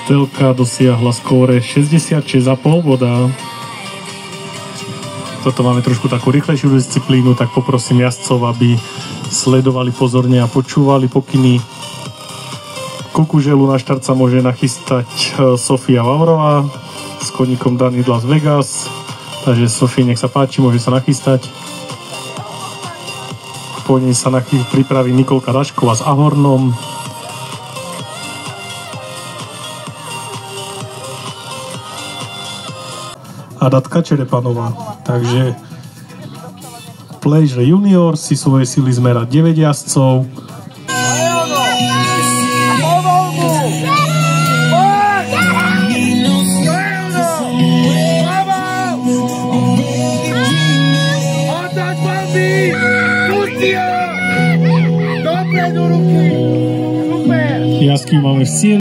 Stelka dosiahla skóre 66,5 boda. Toto máme trošku takú rýchlejšiu disciplínu, tak poprosím jazdcov, aby sledovali pozorne a počúvali pokyny. Kukuželu na štart sa môže nachystať Sofia Vavrová s koníkom Dani Las Vegas. Takže Sofie, nech sa páči, môže sa nachystať. Po nej sa pripraví Nikolka Dašková s Ahornom. A Datka Čerepanová. Takže Pleasure Junior si svoje sily zmerá 9 jazdcov. Jazdky máme v cieli.